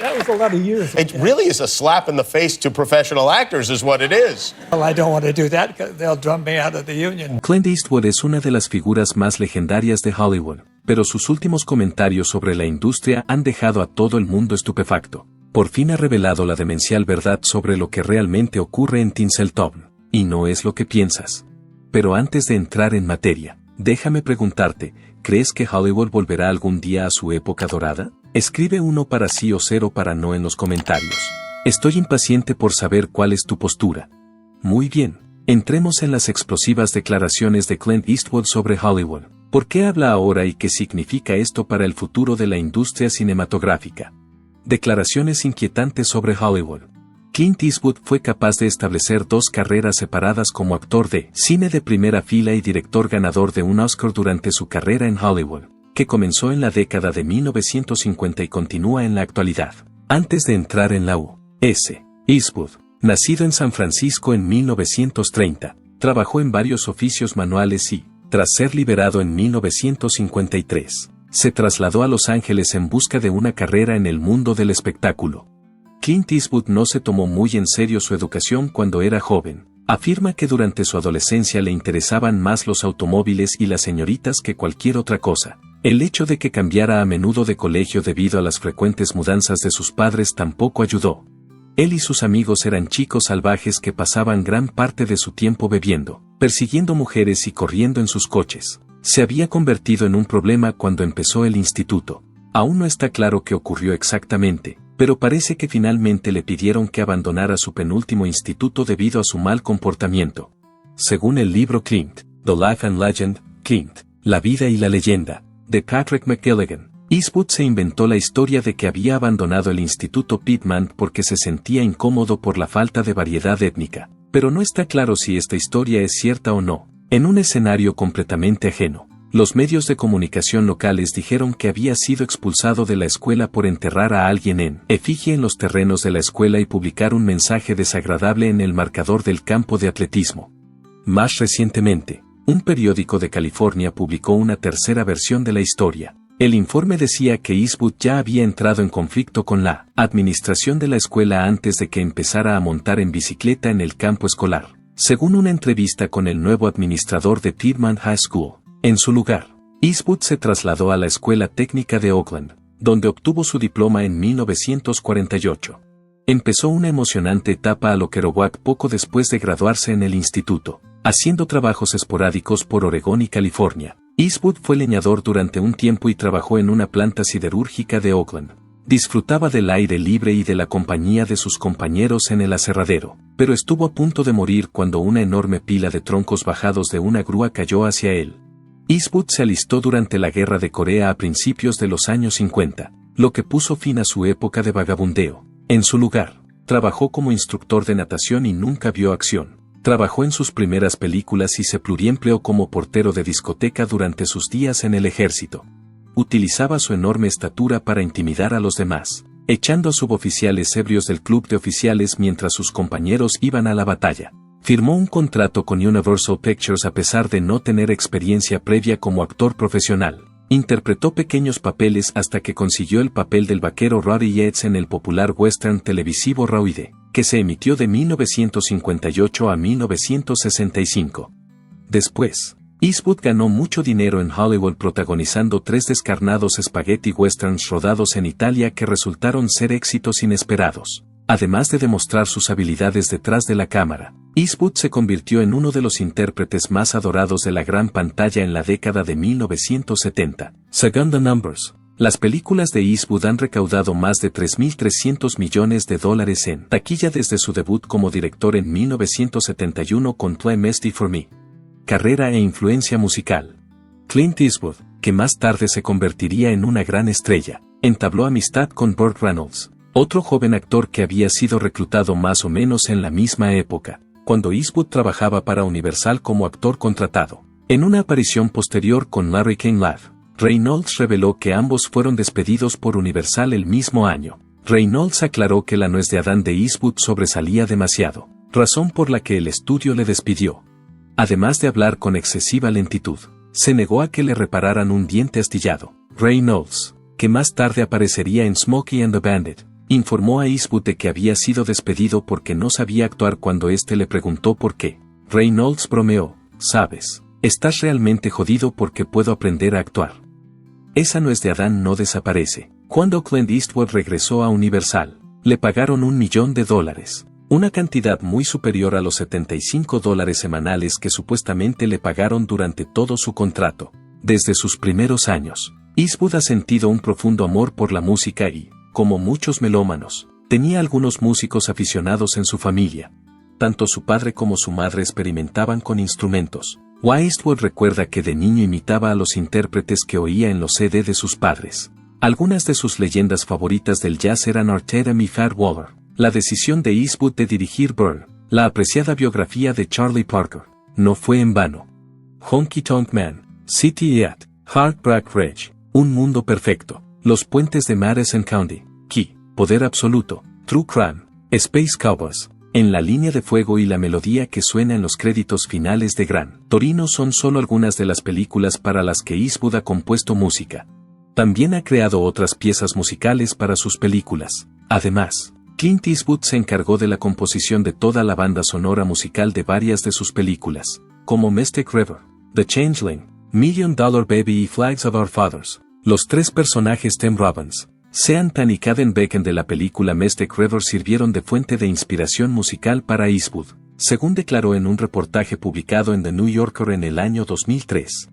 That was a lot of years ago. It really is a slap in the face to professional actors is what it is. Well, I don't want to do that because they'll drum me out of the union. Clint Eastwood es una de las figuras más legendarias de Hollywood, pero sus últimos comentarios sobre la industria han dejado a todo el mundo estupefacto. Por fin ha revelado la demencial verdad sobre lo que realmente ocurre en Tinseltown, y no es lo que piensas. Pero antes de entrar en materia, déjame preguntarte, ¿crees que Hollywood volverá algún día a su época dorada? Escribe 1 para sí o 0 para no en los comentarios. Estoy impaciente por saber cuál es tu postura. Muy bien, entremos en las explosivas declaraciones de Clint Eastwood sobre Hollywood. ¿Por qué habla ahora y qué significa esto para el futuro de la industria cinematográfica? Declaraciones inquietantes sobre Hollywood. Clint Eastwood fue capaz de establecer 2 carreras separadas como actor de cine de primera fila y director ganador de un Oscar durante su carrera en Hollywood, que comenzó en la década de 1950 y continúa en la actualidad. Antes de entrar en la U.S., Eastwood, nacido en San Francisco en 1930, trabajó en varios oficios manuales y, tras ser liberado en 1953, se trasladó a Los Ángeles en busca de una carrera en el mundo del espectáculo. Clint Eastwood no se tomó muy en serio su educación cuando era joven. Afirma que durante su adolescencia le interesaban más los automóviles y las señoritas que cualquier otra cosa. El hecho de que cambiara a menudo de colegio debido a las frecuentes mudanzas de sus padres tampoco ayudó. Él y sus amigos eran chicos salvajes que pasaban gran parte de su tiempo bebiendo, persiguiendo mujeres y corriendo en sus coches. Se había convertido en un problema cuando empezó el instituto. Aún no está claro qué ocurrió exactamente, pero parece que finalmente le pidieron que abandonara su penúltimo instituto debido a su mal comportamiento. Según el libro Clint, The Life and Legend, Clint, La vida y la leyenda, de Patrick McGilligan, Eastwood se inventó la historia de que había abandonado el Instituto Pittman porque se sentía incómodo por la falta de variedad étnica, pero no está claro si esta historia es cierta o no. En un escenario completamente ajeno, los medios de comunicación locales dijeron que había sido expulsado de la escuela por enterrar a alguien en efigie en los terrenos de la escuela y publicar un mensaje desagradable en el marcador del campo de atletismo. Más recientemente, un periódico de California publicó una tercera versión de la historia. El informe decía que Eastwood ya había entrado en conflicto con la administración de la escuela antes de que empezara a montar en bicicleta en el campo escolar, según una entrevista con el nuevo administrador de Pittman High School. En su lugar, Eastwood se trasladó a la Escuela Técnica de Oakland, donde obtuvo su diploma en 1948. Empezó una emocionante etapa a lo Kerouac poco después de graduarse en el instituto, haciendo trabajos esporádicos por Oregón y California. Eastwood fue leñador durante un tiempo y trabajó en una planta siderúrgica de Oakland. Disfrutaba del aire libre y de la compañía de sus compañeros en el aserradero, pero estuvo a punto de morir cuando una enorme pila de troncos bajados de una grúa cayó hacia él. Eastwood se alistó durante la Guerra de Corea a principios de los años 50, lo que puso fin a su época de vagabundeo. En su lugar, trabajó como instructor de natación y nunca vio acción. Trabajó en sus primeras películas y se pluriempleó como portero de discoteca durante sus días en el ejército. Utilizaba su enorme estatura para intimidar a los demás, echando a suboficiales ebrios del club de oficiales mientras sus compañeros iban a la batalla. Firmó un contrato con Universal Pictures a pesar de no tener experiencia previa como actor profesional. Interpretó pequeños papeles hasta que consiguió el papel del vaquero Roddy Yates en el popular western televisivo Rowdy, que se emitió de 1958 a 1965. Después, Eastwood ganó mucho dinero en Hollywood protagonizando 3 descarnados spaghetti westerns rodados en Italia que resultaron ser éxitos inesperados. Además de demostrar sus habilidades detrás de la cámara, Eastwood se convirtió en uno de los intérpretes más adorados de la gran pantalla en la década de 1970. Según The Numbers, las películas de Eastwood han recaudado más de $3.300 millones en taquilla desde su debut como director en 1971 con Play Misty for Me. Carrera e influencia musical. Clint Eastwood, que más tarde se convertiría en una gran estrella, entabló amistad con Burt Reynolds, otro joven actor que había sido reclutado más o menos en la misma época, cuando Eastwood trabajaba para Universal como actor contratado. En una aparición posterior con Larry King Live, Reynolds reveló que ambos fueron despedidos por Universal el mismo año. Reynolds aclaró que la nuez de Adán de Eastwood sobresalía demasiado, razón por la que el estudio le despidió. Además de hablar con excesiva lentitud, se negó a que le repararan un diente astillado. Reynolds, que más tarde aparecería en Smokey and the Bandit, informó a Eastwood de que había sido despedido porque no sabía actuar cuando éste le preguntó por qué. Reynolds bromeó, ¿sabes? Estás realmente jodido porque puedo aprender a actuar. Esa nuez de Adán no desaparece. Cuando Clint Eastwood regresó a Universal, le pagaron $1 millón, una cantidad muy superior a los $75 semanales que supuestamente le pagaron durante todo su contrato. Desde sus primeros años, Eastwood ha sentido un profundo amor por la música y, como muchos melómanos, tenía algunos músicos aficionados en su familia. Tanto su padre como su madre experimentaban con instrumentos. Eastwood recuerda que de niño imitaba a los intérpretes que oía en los CD de sus padres. Algunas de sus leyendas favoritas del jazz eran Art Tatum y Fat Waller. La decisión de Eastwood de dirigir Burn, la apreciada biografía de Charlie Parker, no fue en vano. Honky Tonk Man, City Yacht, Heartbreak Ridge, Un Mundo Perfecto, Los Puentes de Madison County, Key, Poder Absoluto, True Crime, Space Cowboys, En la Línea de Fuego y la melodía que suena en los créditos finales de Gran Torino son solo algunas de las películas para las que Eastwood ha compuesto música. También ha creado otras piezas musicales para sus películas. Además, Clint Eastwood se encargó de la composición de toda la banda sonora musical de varias de sus películas, como Mystic River, The Changeling, $1 Million Baby y Flags of Our Fathers. Los tres personajes Tim Robbins, Sean Tan y Kevin Bacon de la película Mystic River sirvieron de fuente de inspiración musical para Eastwood, según declaró en un reportaje publicado en The New Yorker en el año 2003.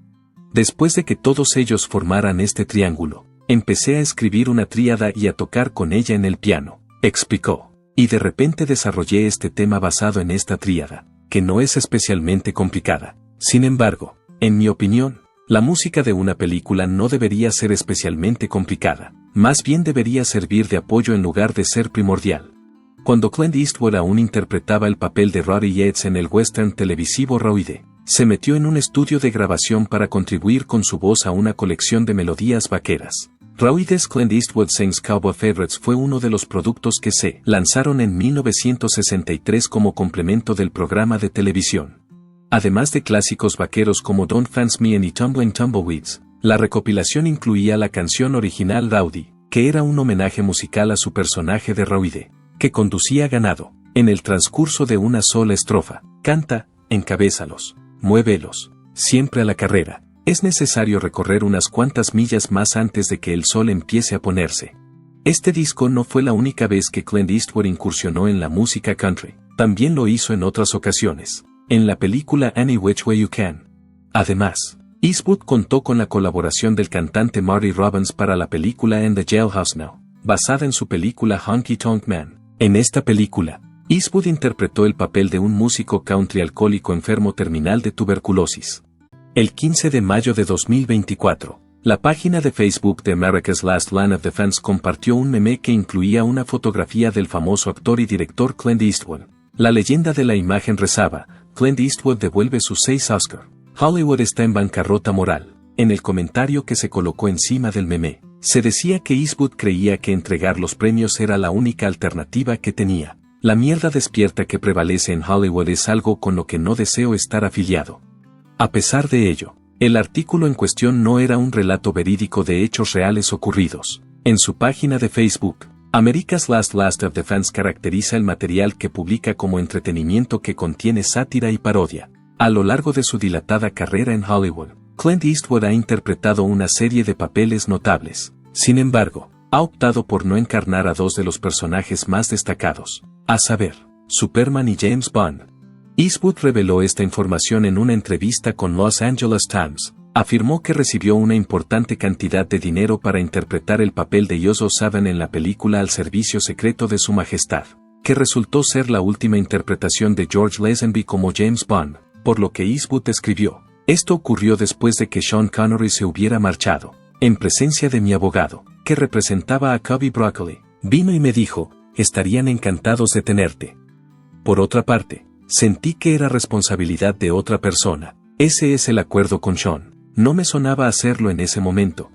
Después de que todos ellos formaran este triángulo, empecé a escribir una tríada y a tocar con ella en el piano, explicó, y de repente desarrollé este tema basado en esta tríada, que no es especialmente complicada. Sin embargo, en mi opinión, la música de una película no debería ser especialmente complicada, más bien debería servir de apoyo en lugar de ser primordial. Cuando Clint Eastwood aún interpretaba el papel de Roddy Yates en el western televisivo Roide, se metió en un estudio de grabación para contribuir con su voz a una colección de melodías vaqueras. Roide's Clint Eastwood Sings Cowboy Favorites fue uno de los productos que se lanzaron en 1963 como complemento del programa de televisión. Además de clásicos vaqueros como Don't Fancy Me y Tumbling Tumbleweeds, la recopilación incluía la canción original Rowdy, que era un homenaje musical a su personaje de Roide, que conducía ganado. En el transcurso de una sola estrofa, canta, encabézalos, muévelos, siempre a la carrera. Es necesario recorrer unas cuantas millas más antes de que el sol empiece a ponerse. Este disco no fue la única vez que Clint Eastwood incursionó en la música country, también lo hizo en otras ocasiones, en la película Any Which Way You Can. Además, Eastwood contó con la colaboración del cantante Marty Robbins para la película In the Jailhouse Now, basada en su película Honky Tonk Man. En esta película, Eastwood interpretó el papel de un músico country alcohólico enfermo terminal de tuberculosis. El 15 de mayo de 2024, la página de Facebook de America's Last Line of Defense compartió un meme que incluía una fotografía del famoso actor y director Clint Eastwood. La leyenda de la imagen rezaba, Clint Eastwood devuelve sus 6 Oscar. Hollywood está en bancarrota moral. En el comentario que se colocó encima del meme, se decía que Eastwood creía que entregar los premios era la única alternativa que tenía. La mierda despierta que prevalece en Hollywood es algo con lo que no deseo estar afiliado. A pesar de ello, el artículo en cuestión no era un relato verídico de hechos reales ocurridos. En su página de Facebook, America's Last of Defense caracteriza el material que publica como entretenimiento que contiene sátira y parodia. A lo largo de su dilatada carrera en Hollywood, Clint Eastwood ha interpretado una serie de papeles notables. Sin embargo, ha optado por no encarnar a dos de los personajes más destacados, a saber, Superman y James Bond. Eastwood reveló esta información en una entrevista con Los Angeles Times. Afirmó que recibió una importante cantidad de dinero para interpretar el papel de Yoso Saban en la película Al Servicio Secreto de Su Majestad, que resultó ser la última interpretación de George Lazenby como James Bond, por lo que Eastwood escribió. Esto ocurrió después de que Sean Connery se hubiera marchado, en presencia de mi abogado, que representaba a Cubby Broccoli. Vino y me dijo, estarían encantados de tenerte. Por otra parte, sentí que era responsabilidad de otra persona. Ese es el acuerdo con Sean. No me sonaba hacerlo en ese momento.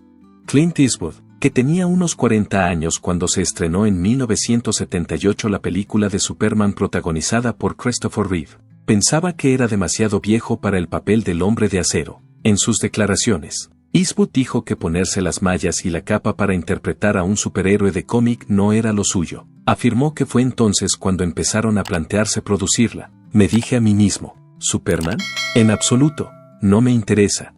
Clint Eastwood, que tenía unos 40 años cuando se estrenó en 1978 la película de Superman protagonizada por Christopher Reeve, pensaba que era demasiado viejo para el papel del Hombre de Acero. En sus declaraciones, Eastwood dijo que ponerse las mallas y la capa para interpretar a un superhéroe de cómic no era lo suyo. Afirmó que fue entonces cuando empezaron a plantearse producirla. Me dije a mí mismo, ¿Superman? En absoluto, no me interesa.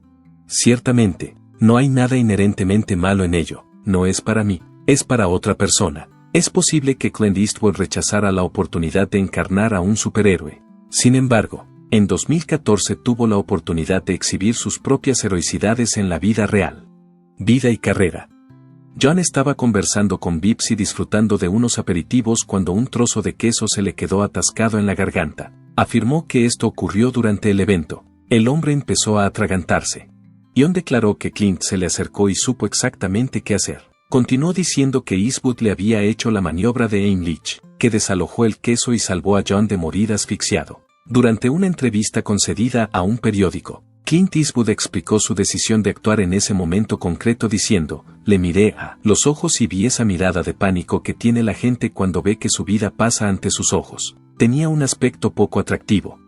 Ciertamente, no hay nada inherentemente malo en ello, no es para mí, es para otra persona. Es posible que Clint Eastwood rechazara la oportunidad de encarnar a un superhéroe. Sin embargo, en 2014 tuvo la oportunidad de exhibir sus propias heroicidades en la vida real. Vida y carrera. John estaba conversando con Vips y disfrutando de unos aperitivos cuando un trozo de queso se le quedó atascado en la garganta. Afirmó que esto ocurrió durante el evento. El hombre empezó a atragantarse. John declaró que Clint se le acercó y supo exactamente qué hacer. Continuó diciendo que Eastwood le había hecho la maniobra de Heimlich, que desalojó el queso y salvó a John de morir asfixiado. Durante una entrevista concedida a un periódico, Clint Eastwood explicó su decisión de actuar en ese momento concreto diciendo, le miré a los ojos y vi esa mirada de pánico que tiene la gente cuando ve que su vida pasa ante sus ojos. Tenía un aspecto poco atractivo.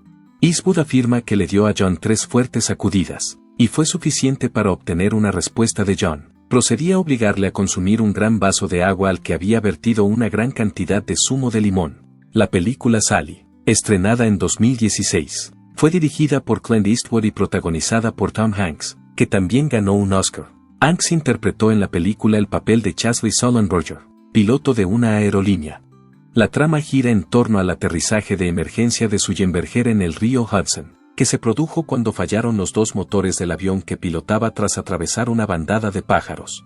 Eastwood afirma que le dio a John 3 fuertes sacudidas, y fue suficiente para obtener una respuesta de John. Procedía a obligarle a consumir un gran vaso de agua al que había vertido una gran cantidad de zumo de limón. La película Sally, estrenada en 2016, fue dirigida por Clint Eastwood y protagonizada por Tom Hanks, que también ganó un Oscar. Hanks interpretó en la película el papel de Chesley Sullenberger, piloto de una aerolínea. La trama gira en torno al aterrizaje de emergencia de Sullenberger en el río Hudson, que se produjo cuando fallaron los 2 motores del avión que pilotaba tras atravesar una bandada de pájaros.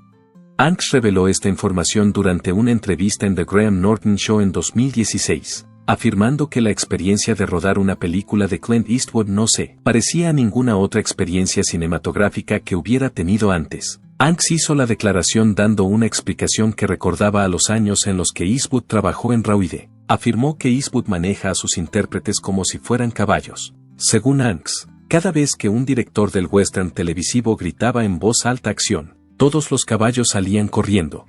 Hanks reveló esta información durante una entrevista en The Graham Norton Show en 2016, afirmando que la experiencia de rodar una película de Clint Eastwood no se parecía a ninguna otra experiencia cinematográfica que hubiera tenido antes. Hanks hizo la declaración dando una explicación que recordaba a los años en los que Eastwood trabajó en Raw. Afirmó que Eastwood maneja a sus intérpretes como si fueran caballos. Según Hanks, cada vez que un director del western televisivo gritaba en voz alta acción, todos los caballos salían corriendo.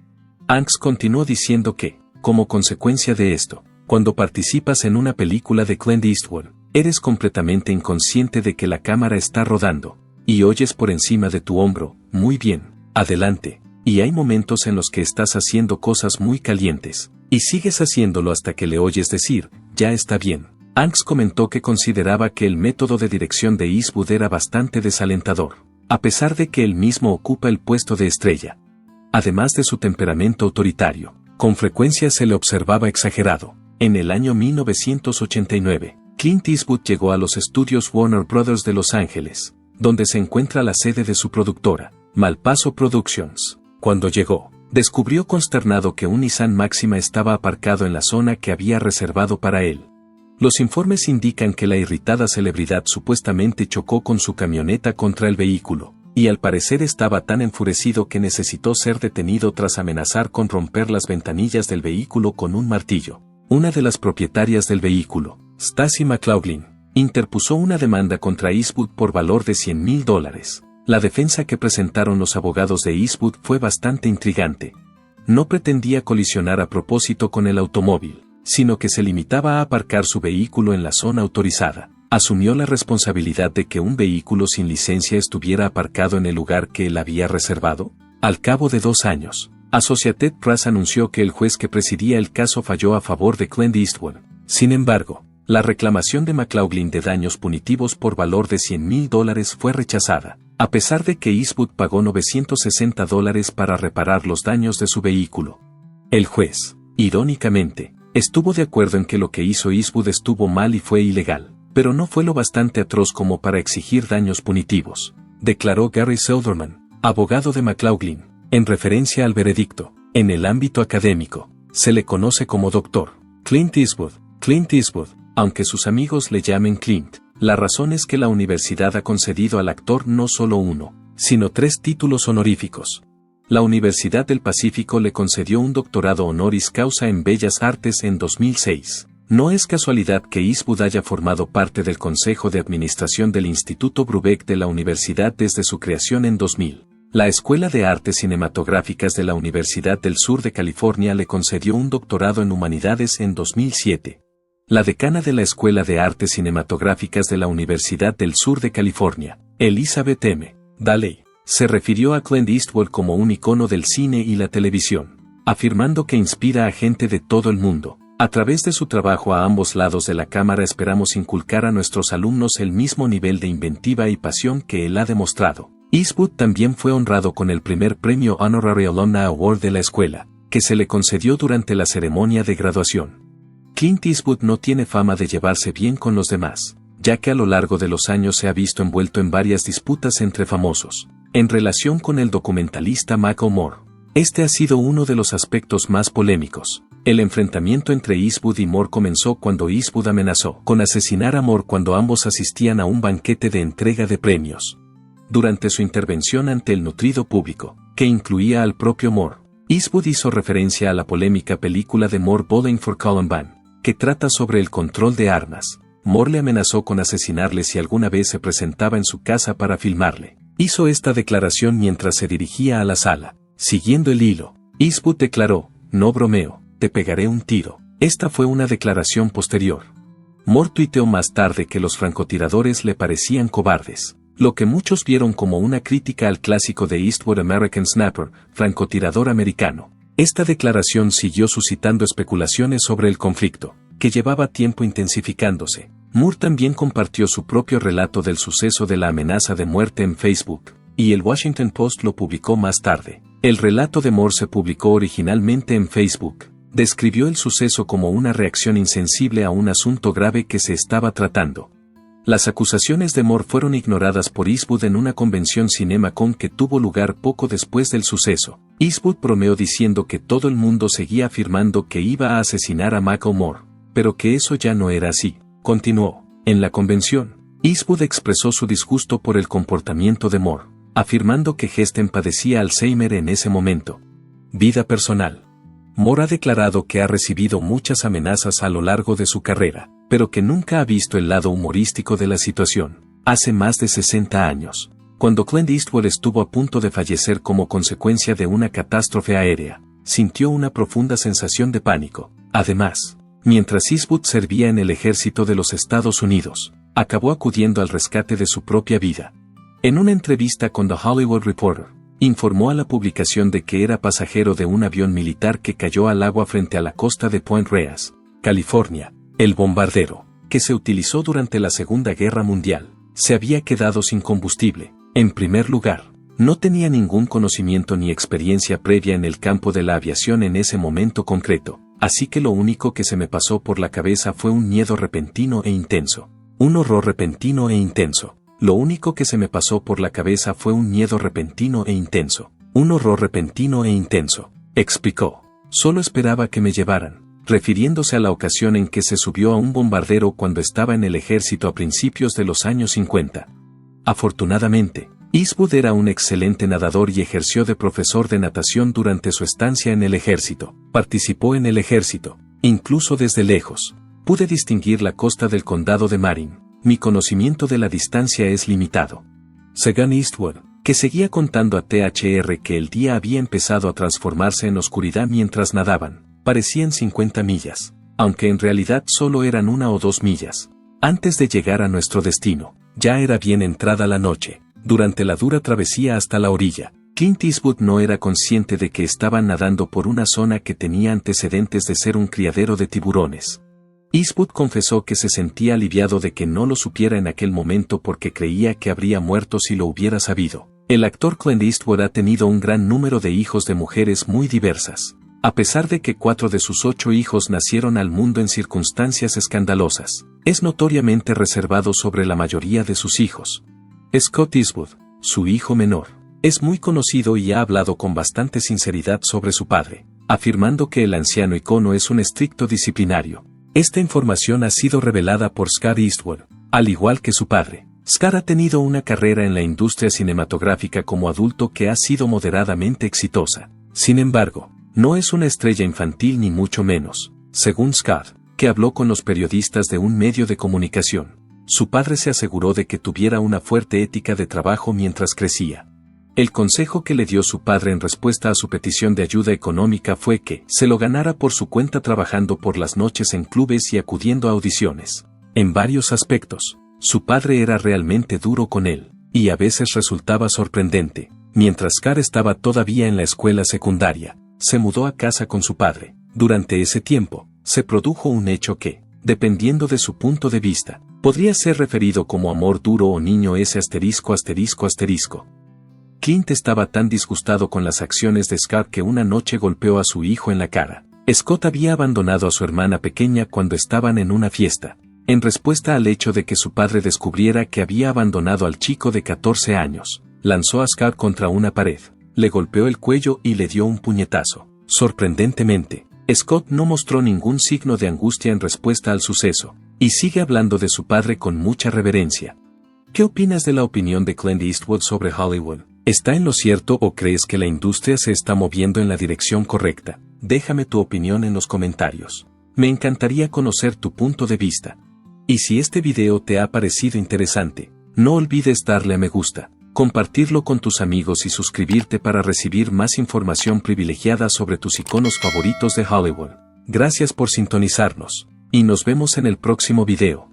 Hanks continuó diciendo que, como consecuencia de esto, cuando participas en una película de Clint Eastwood, eres completamente inconsciente de que la cámara está rodando, y oyes por encima de tu hombro, muy bien, adelante, y hay momentos en los que estás haciendo cosas muy calientes, y sigues haciéndolo hasta que le oyes decir, ya está bien. Hanks comentó que consideraba que el método de dirección de Eastwood era bastante desalentador, a pesar de que él mismo ocupa el puesto de estrella. Además de su temperamento autoritario, con frecuencia se le observaba exagerado. En el año 1989, Clint Eastwood llegó a los estudios Warner Brothers de Los Ángeles, donde se encuentra la sede de su productora, Malpaso Productions. Cuando llegó, descubrió consternado que un Nissan Máxima estaba aparcado en la zona que había reservado para él. Los informes indican que la irritada celebridad supuestamente chocó con su camioneta contra el vehículo, y al parecer estaba tan enfurecido que necesitó ser detenido tras amenazar con romper las ventanillas del vehículo con un martillo. Una de las propietarias del vehículo, Stacy McLaughlin, interpuso una demanda contra Eastwood por valor de $100,000. La defensa que presentaron los abogados de Eastwood fue bastante intrigante. No pretendía colisionar a propósito con el automóvil, sino que se limitaba a aparcar su vehículo en la zona autorizada. Asumió la responsabilidad de que un vehículo sin licencia estuviera aparcado en el lugar que él había reservado. Al cabo de 2 años, Associated Press anunció que el juez que presidía el caso falló a favor de Clint Eastwood. Sin embargo, la reclamación de McLaughlin de daños punitivos por valor de $100,000 fue rechazada, a pesar de que Eastwood pagó $960 para reparar los daños de su vehículo. El juez, irónicamente, estuvo de acuerdo en que lo que hizo Eastwood estuvo mal y fue ilegal, pero no fue lo bastante atroz como para exigir daños punitivos, declaró Gary Silverman, abogado de McLaughlin, en referencia al veredicto. En el ámbito académico, se le conoce como Dr. Clint Eastwood. Clint Eastwood, aunque sus amigos le llamen Clint, la razón es que la universidad ha concedido al actor no solo 1, sino 3 títulos honoríficos. La Universidad del Pacífico le concedió un doctorado honoris causa en Bellas Artes en 2006. No es casualidad que Eastwood haya formado parte del Consejo de Administración del Instituto Brubeck de la universidad desde su creación en 2000. La Escuela de Artes Cinematográficas de la Universidad del Sur de California le concedió un doctorado en Humanidades en 2007. La decana de la Escuela de Artes Cinematográficas de la Universidad del Sur de California, Elizabeth M. Daley, se refirió a Clint Eastwood como un icono del cine y la televisión, afirmando que inspira a gente de todo el mundo. A través de su trabajo a ambos lados de la cámara esperamos inculcar a nuestros alumnos el mismo nivel de inventiva y pasión que él ha demostrado. Eastwood también fue honrado con el primer premio Honorary Alumni Award de la escuela, que se le concedió durante la ceremonia de graduación. Clint Eastwood no tiene fama de llevarse bien con los demás, ya que a lo largo de los años se ha visto envuelto en varias disputas entre famosos, en relación con el documentalista Michael Moore. Este ha sido uno de los aspectos más polémicos. El enfrentamiento entre Eastwood y Moore comenzó cuando Eastwood amenazó con asesinar a Moore cuando ambos asistían a un banquete de entrega de premios. Durante su intervención ante el nutrido público, que incluía al propio Moore, Eastwood hizo referencia a la polémica película de Moore Bowling for Columbine, que trata sobre el control de armas. Moore le amenazó con asesinarle si alguna vez se presentaba en su casa para filmarle. Hizo esta declaración mientras se dirigía a la sala. Siguiendo el hilo, Eastwood declaró, "No bromeo, te pegaré un tiro". Esta fue una declaración posterior. Moore tuiteó más tarde que los francotiradores le parecían cobardes, lo que muchos vieron como una crítica al clásico de Eastwood American Sniper, francotirador americano. Esta declaración siguió suscitando especulaciones sobre el conflicto, que llevaba tiempo intensificándose. Moore también compartió su propio relato del suceso de la amenaza de muerte en Facebook, y el Washington Post lo publicó más tarde. El relato de Moore se publicó originalmente en Facebook. Describió el suceso como una reacción insensible a un asunto grave que se estaba tratando. Las acusaciones de Moore fueron ignoradas por Eastwood en una convención CinemaCon que tuvo lugar poco después del suceso. Eastwood bromeó diciendo que todo el mundo seguía afirmando que iba a asesinar a Michael Moore, pero que eso ya no era así. Continuó. En la convención, Eastwood expresó su disgusto por el comportamiento de Moore, afirmando que Heston padecía Alzheimer en ese momento. Vida personal. Moore ha declarado que ha recibido muchas amenazas a lo largo de su carrera, pero que nunca ha visto el lado humorístico de la situación. Hace más de 60 años, cuando Clint Eastwood estuvo a punto de fallecer como consecuencia de una catástrofe aérea, sintió una profunda sensación de pánico. Además, mientras Eastwood servía en el ejército de los Estados Unidos, acabó acudiendo al rescate de su propia vida. En una entrevista con The Hollywood Reporter, informó a la publicación de que era pasajero de un avión militar que cayó al agua frente a la costa de Point Reyes, California. El bombardero, que se utilizó durante la Segunda Guerra Mundial, se había quedado sin combustible. En primer lugar, no tenía ningún conocimiento ni experiencia previa en el campo de la aviación en ese momento concreto, así que lo único que se me pasó por la cabeza fue un miedo repentino e intenso. Un horror repentino e intenso. Lo único que se me pasó por la cabeza fue un miedo repentino e intenso. Un horror repentino e intenso, explicó. Solo esperaba que me llevaran, refiriéndose a la ocasión en que se subió a un bombardero cuando estaba en el ejército a principios de los años 50. Afortunadamente, Eastwood era un excelente nadador y ejerció de profesor de natación durante su estancia en el ejército. Participó en el ejército, incluso desde lejos. Pude distinguir la costa del condado de Marin. Mi conocimiento de la distancia es limitado. Según Eastwood, que seguía contando a THR que el día había empezado a transformarse en oscuridad mientras nadaban, parecían 50 millas, aunque en realidad solo eran 1 o 2 millas. Antes de llegar a nuestro destino, ya era bien entrada la noche. Durante la dura travesía hasta la orilla, Clint Eastwood no era consciente de que estaban nadando por una zona que tenía antecedentes de ser un criadero de tiburones. Eastwood confesó que se sentía aliviado de que no lo supiera en aquel momento porque creía que habría muerto si lo hubiera sabido. El actor Clint Eastwood ha tenido un gran número de hijos de mujeres muy diversas, a pesar de que 4 de sus 8 hijos nacieron al mundo en circunstancias escandalosas. Es notoriamente reservado sobre la mayoría de sus hijos. Scott Eastwood, su hijo menor, es muy conocido y ha hablado con bastante sinceridad sobre su padre, afirmando que el anciano icono es un estricto disciplinario. Esta información ha sido revelada por Scott Eastwood, al igual que su padre. Scott ha tenido una carrera en la industria cinematográfica como adulto que ha sido moderadamente exitosa. Sin embargo, no es una estrella infantil ni mucho menos. Según Scott, que habló con los periodistas de un medio de comunicación, su padre se aseguró de que tuviera una fuerte ética de trabajo mientras crecía. El consejo que le dio su padre en respuesta a su petición de ayuda económica fue que se lo ganara por su cuenta trabajando por las noches en clubes y acudiendo a audiciones. En varios aspectos, su padre era realmente duro con él, y a veces resultaba sorprendente. Mientras Scott estaba todavía en la escuela secundaria, se mudó a casa con su padre. Durante ese tiempo, se produjo un hecho que, dependiendo de su punto de vista, podría ser referido como amor duro o niño S *****. Clint estaba tan disgustado con las acciones de Scott que una noche golpeó a su hijo en la cara. Scott había abandonado a su hermana pequeña cuando estaban en una fiesta, en respuesta al hecho de que su padre descubriera que había abandonado al chico de 14 años. Lanzó a Scott contra una pared, le golpeó el cuello y le dio un puñetazo. Sorprendentemente, Scott no mostró ningún signo de angustia en respuesta al suceso, y sigue hablando de su padre con mucha reverencia. ¿Qué opinas de la opinión de Clint Eastwood sobre Hollywood? ¿Está en lo cierto o crees que la industria se está moviendo en la dirección correcta? Déjame tu opinión en los comentarios. Me encantaría conocer tu punto de vista. Y si este video te ha parecido interesante, no olvides darle a me gusta, compartirlo con tus amigos y suscribirte para recibir más información privilegiada sobre tus iconos favoritos de Hollywood. Gracias por sintonizarnos, y nos vemos en el próximo video.